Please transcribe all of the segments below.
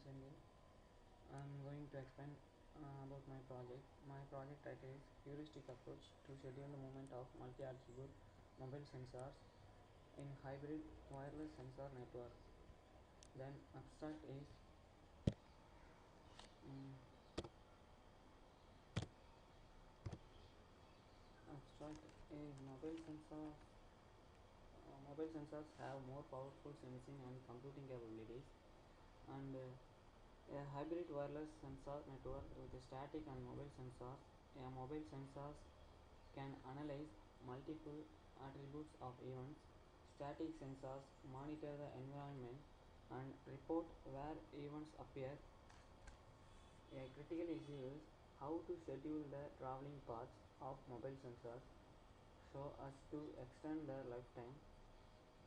Sanjay. I'm going to explain about my project. My project title is heuristic approach to schedule the movement of multi-attribute mobile sensors in hybrid wireless sensor network. Then abstract is um, abstract is mobile sensors have more powerful sensing and computing capabilities, and a hybrid wireless sensor network with static and mobile sensors. A mobile sensors can analyze multiple attributes of events. Static sensors monitor the environment and report where events appear. A critical issue is how to schedule the traveling paths of mobile sensors so as to extend their lifetime.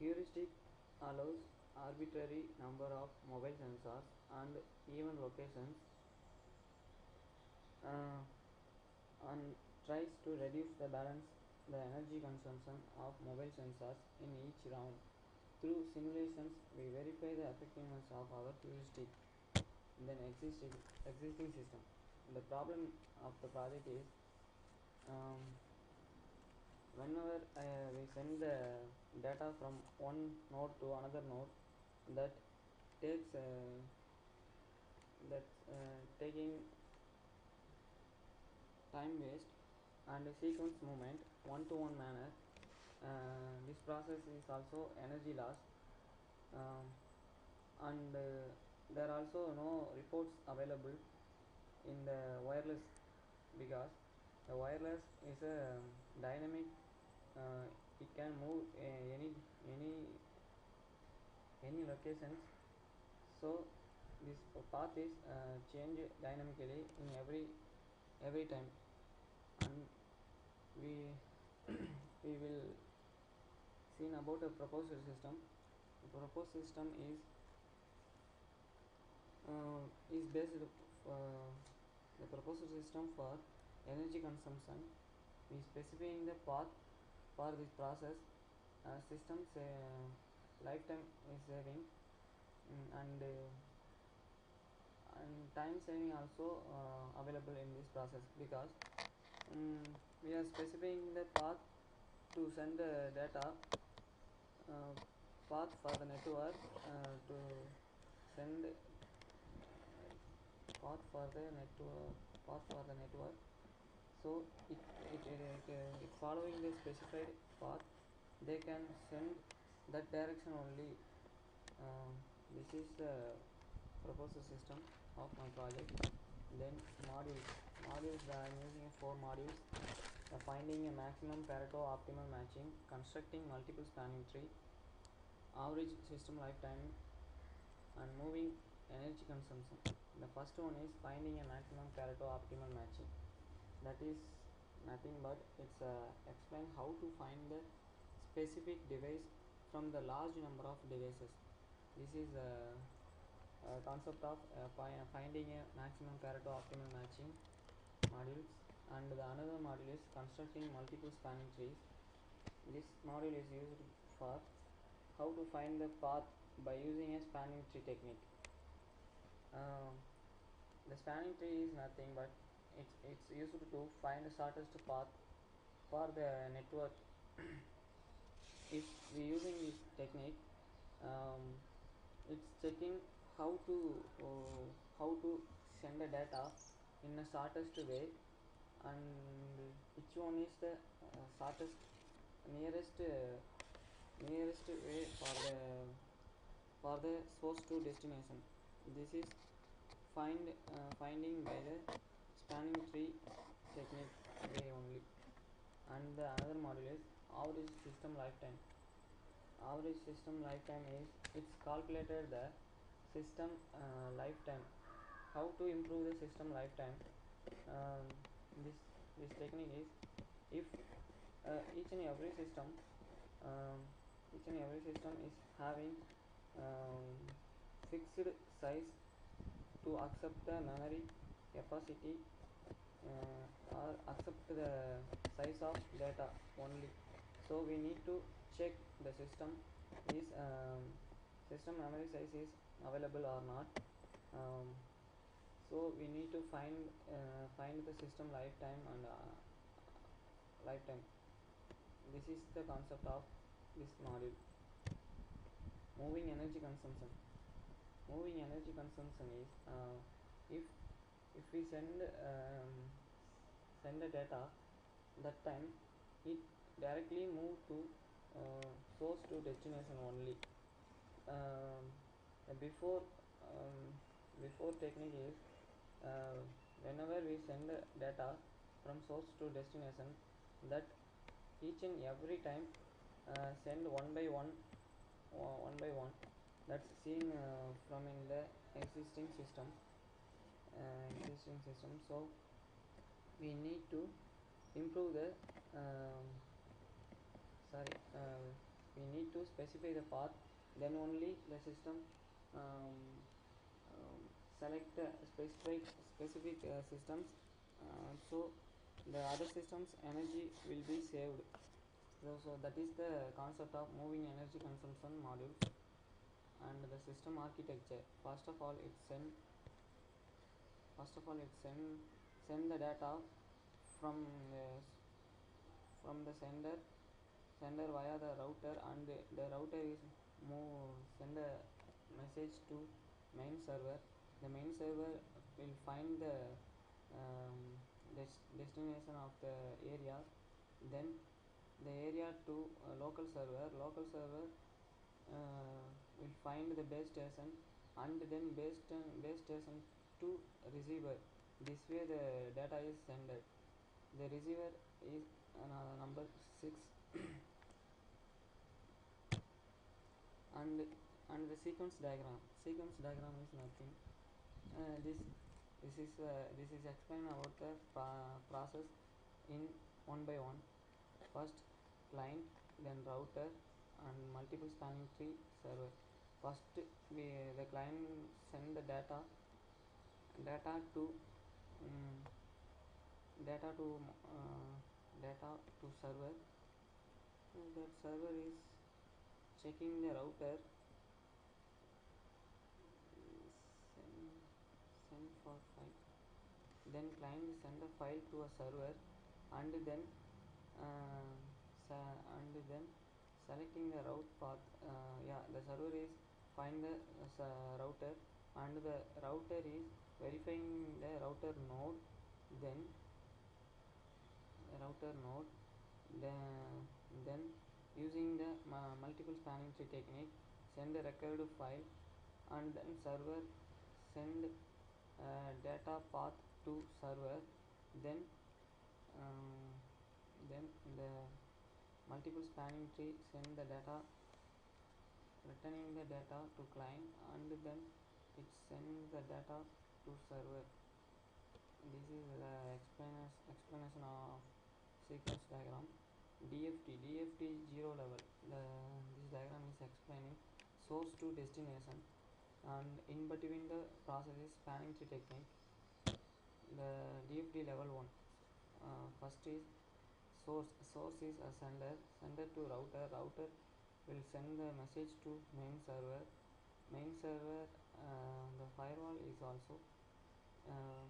Heuristic allows arbitrary number of mobile sensors and even locations, uh, and tries to reduce the energy consumption of mobile sensors in each round. Through simulations, we verify the effectiveness of our heuristic in an existing system. The problem of the project is, um, whenever we send the data from one node to another node, that takes that taking time waste and sequence movement one to one manner. This process is also energy loss, um, and there are also no reports available in the wireless, because the wireless is a dynamic. It can move any any locations, so this path is changed dynamically in every time, and we we will see about a proposed system. The proposed system is based the proposed system for energy consumption. We specifying the path for this process. Systems lifetime is saving, and time saving also available in this process, because we are specifying the path to send the data, uh, path for the network, to send path for the network. So it following the specified path, they can send that direction only. um, this is the proposed system of my project. Then modules I am using 4 modules: finding a maximum Pareto optimal matching, constructing multiple spanning tree, average system lifetime, and moving energy consumption. The first one is finding a maximum Pareto optimal matching. That is nothing but it's explain how to find the specific device from the large number of devices. This is a concept of finding a maximum Pareto optimal matching modules. And the another module is constructing multiple spanning trees. This module is used for how to find the path by using a spanning tree technique. Um, the spanning tree is nothing but it's used to find the shortest path for the network. If we using this technique, um, it's checking how to send the data in the shortest way, and which one is the shortest nearest nearest way for the source to destination. This is finding by the spanning tree technique way only. And the another module is average system lifetime. Average system lifetime is it's calculated the system lifetime. How to improve the system lifetime? um, this this technique is, if each and every system um, each and every system is having um, fixed size to accept the memory capacity, or accept the size of data only. So we need to check the system is system memory size is available or not. um, so we need to find the system lifetime and lifetime. This is the concept of this module. Moving energy consumption. Moving energy consumption is if we send the data, that time it directly move to source to destination only. um, before um, before technique is uh, whenever we send the data from source to destination, that each and every time send one by one. That's seen from in the existing system. So we need to improve the um, sorry we need to specify the path, then only the system um, um, select the specific systems, so the other systems energy will be saved. So that is the concept of moving energy consumption module. And the system architecture, first of all it send the data from uh, from the sender via the router, and the router is send a message to main server. The main server will find the um, destination of the area, then the area to local server will find the base station, and then base station to receiver. This way the data is sent. The receiver is number 6. and the sequence diagram is nothing. This is explain about the process in one by one. First client, then router, and multiple spanning tree server. First the client send the data to um, data to uh, data to server. That server is checking the router, send, send for file. Then client send a file to a server, and then uh, selecting the route path. Yeah, the server is find the router, and the router is verifying the router node. Then router node, then using the multiple spanning tree technique, send the required file, and then server send data path to server. Then um, then the multiple spanning tree send the data, returning the data to client, and then it sends the data to server. This is the explanation of sequence diagram. DFT 0 level. This diagram is explaining source to destination, and in between the process is spanning tree technique. The DFT level 1. First is source is a sender to router will send the message to main server. The firewall is also uh,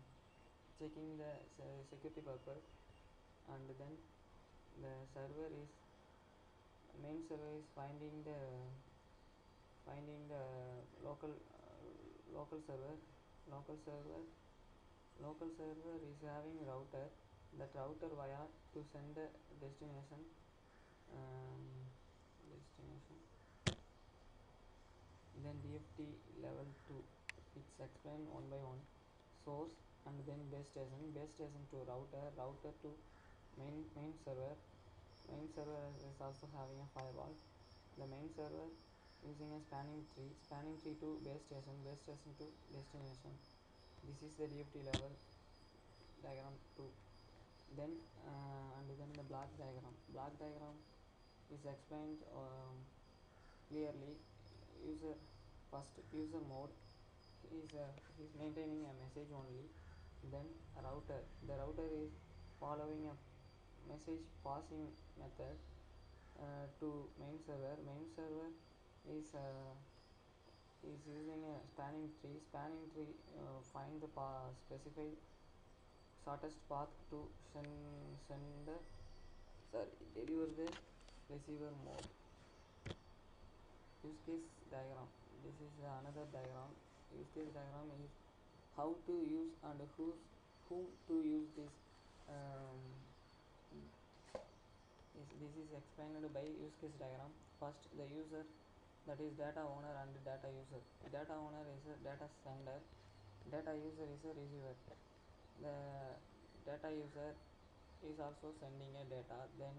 checking the security purpose, and then the server is main server is finding the local local server local server is having router. That router via to send the destination. um, Destination. Then DFT level 2, it's explained one by one. Source, and then base station to router to main server. Main server is also having a firewall. The main server using a spanning tree to base station to destination. This is the DFT level diagram 2. Then and then the block diagram is explained clearly. User First, user mode is maintaining a message only. Then the router is following a message passing method to main server. Main server is is using a spanning tree. Spanning tree find the specified shortest path to send deliver the receiver mode. Use case diagram. This is another diagram. Use case diagram is how to use and whom to use this. Um, this is explained by use case diagram. First, the user, that is data owner and data user. Data owner is a data sender. Data user is a receiver. The data user is also sending a data, then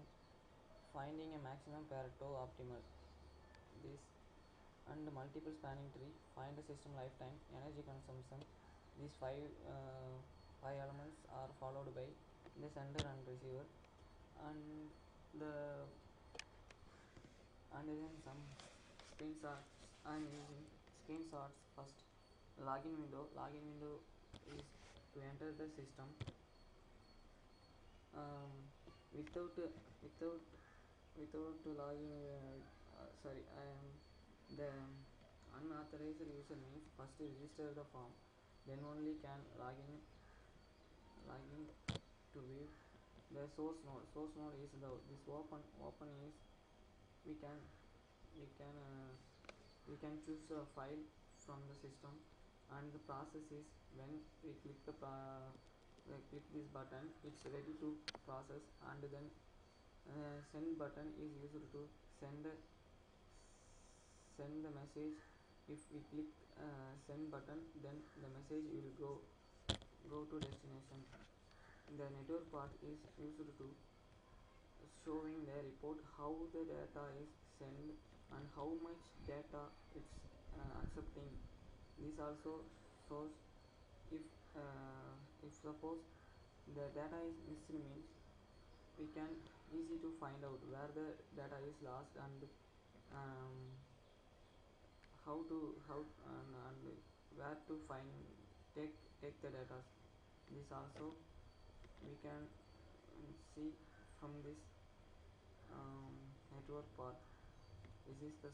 finding a maximum Pareto optimal. This and multiple spanning tree, find the system lifetime, energy consumption. These five elements are followed by the sender and receiver, and the and then some screenshots. I am using screenshots first. Login window. Login window is to enter the system um, without without without logging. Sorry, I am the unauthorized user means first register the form, then only can login to view the source node. Source node is the this open is we can we can uh, we can choose a file from the system, and the process is when we click click this button, it's ready to process, and then send button is used to send send the message. If we click send button, then the message will go to destination. The network path is used to showing the report how the data is sent and how much data it's accepting. This also shows if if suppose the data is missed means we can easy to find out where the data is lost, and um, how and where to find take the data. This also we can see from this network path. This is the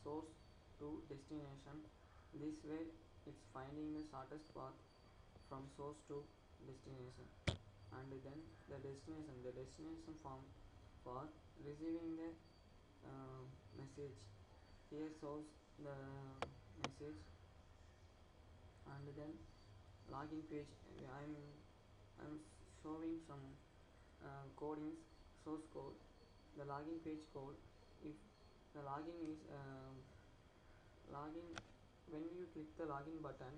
source to destination. This way it's finding the shortest path from source to destination, and then the destination form for receiving the message. Here shows the message, and then login page. I'm showing some codings, source code. The login page code, if the login is login, when you click the login button,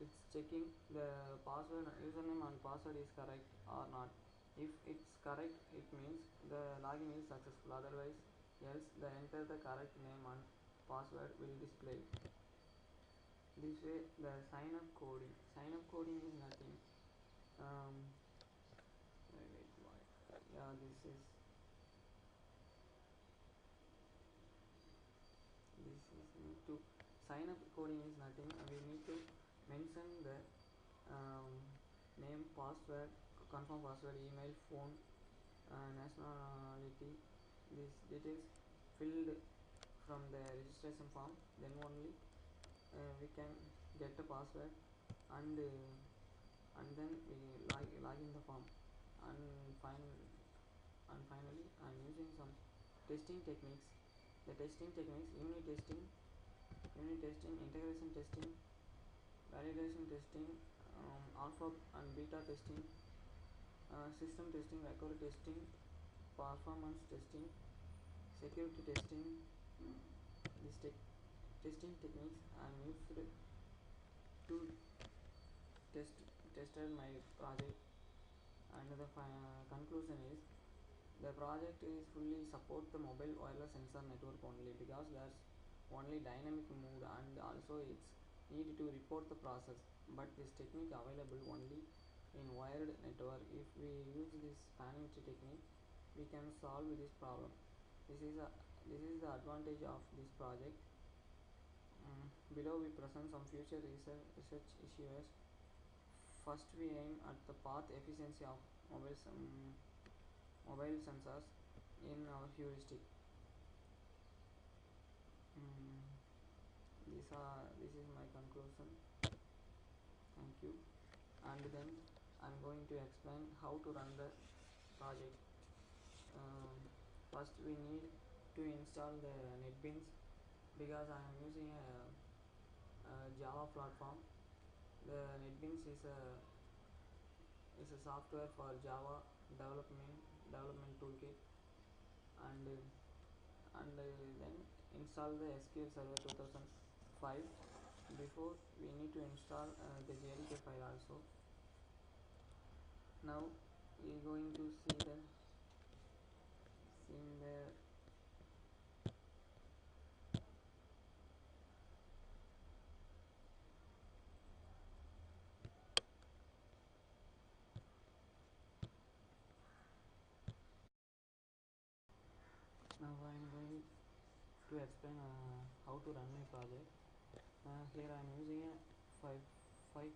it's checking the password, username and password is correct or not. If it's correct, it means the login is successful, otherwise else the enter the correct name and password will display. This way the sign up coding is nothing. um, yeah, this is need to sign up coding is nothing. We need to mention the um, name, password, confirm password, email, phone, nationality. These details filled from the registration form, then only we can get the password, and then we log in the form. and fin- and finally I'm using some testing techniques. The testing techniques: unit testing, integration testing, validation testing, alpha and beta testing, system testing, recovery testing, performance testing, security testing. These testing techniques are used to test tested my project, and the conclusion is the project is fully support the mobile wireless sensor network only, because there's only dynamic mode, and also it's need to report the process, but this technique available only in wired network. If we use this spanning tree technique, we can solve this problem. This is the advantage of this project. Below we present some future research issues. First, we aim at the path efficiency of mobile sensors in our heuristic. This is my conclusion. Thank you. And then I'm going to explain how to run the project. um, First we need to install the NetBeans, because I am using a Java platform. The NetBeans is a software for Java development toolkit. And then install the SQL Server 2005. Before, we need to install the JDK file also. Now we are going to see the scene there. Now I am going to explain how to run my project. Here I am using a five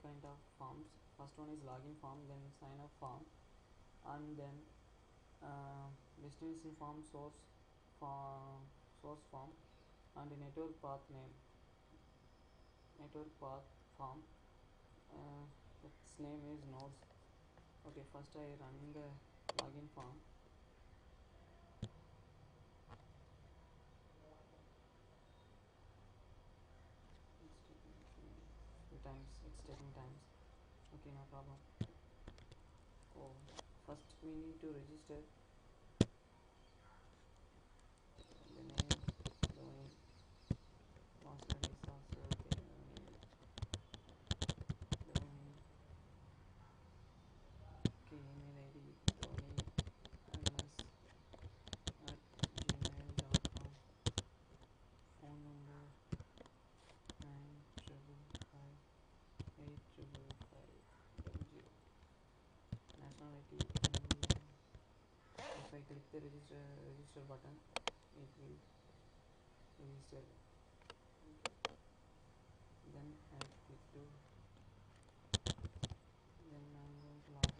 kind of forms. First one is login form, then sign up form, and then destination form, source form, and the network path form. Its name is nodes. Okay, first I run the login form. It's taking times. Okay, no problem. Oh, first we need to register the name, domain, password is also okay. Domain, okay, email ID, domain, ms at gmail.com, phone number 955585500, nationality Indian. If I click the register button, it will register. Then I click to, then I'm going to log in.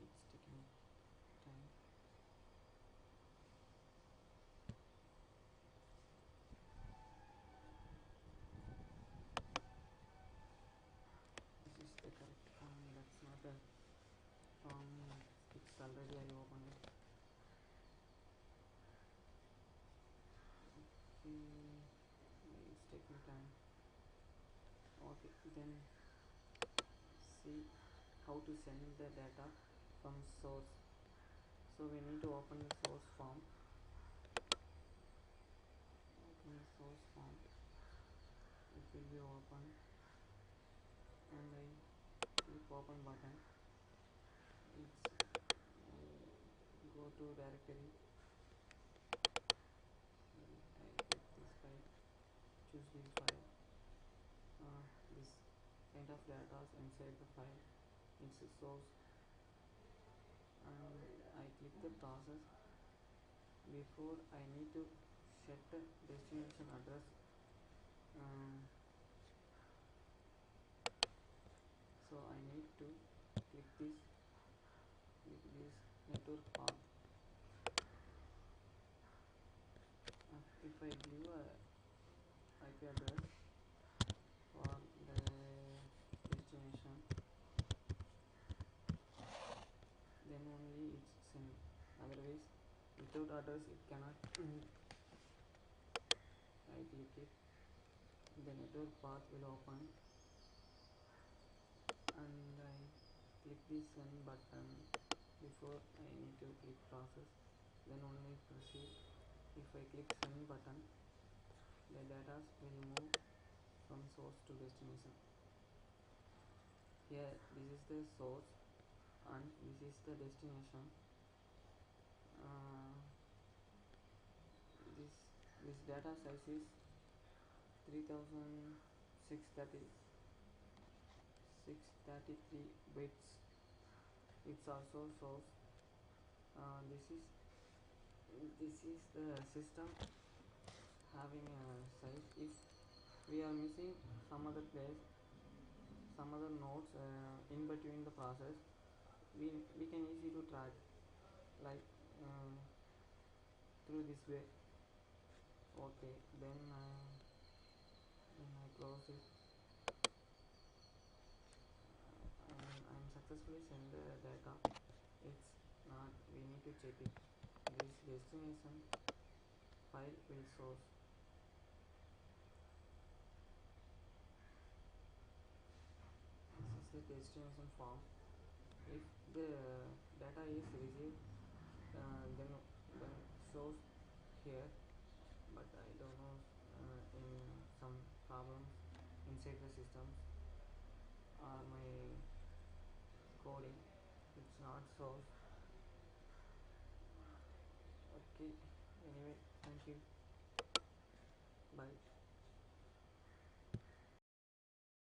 It's taking time. This is the correct form. That's not a form. It's already I opened it. It's taking time. Okay, then see how to send the data from source. So we need to open the source form. Open the source form. It will be open, and I click open button. It's go to directory. I click this file. Choose this file. This kind of data is inside the file. It's a source, and I click the process. Before, I need to set the destination address. So I need to click this network path. If I give a IP address for the destination, then only it's sent. Otherwise, without address it cannot. I click it, the network path will open, and I click this send button. Before, I need to click process, then only proceed. If I click send button, the data will move from source to destination. Here, this is the source and this is the destination. This data size is 3633 bits. It's also source. This is the system having a size. If we are missing some other place, some other nodes in between the process, we can easy to track, like through this way. Okay, then I close it. I'm successfully send the data. It's not, we need to check it. This destination file will source. This is the destination form. If the data is received, then shows here, but I don't know, in some problems inside the systems or my coding, it's not solved. Okay, anyway, thank you, bye.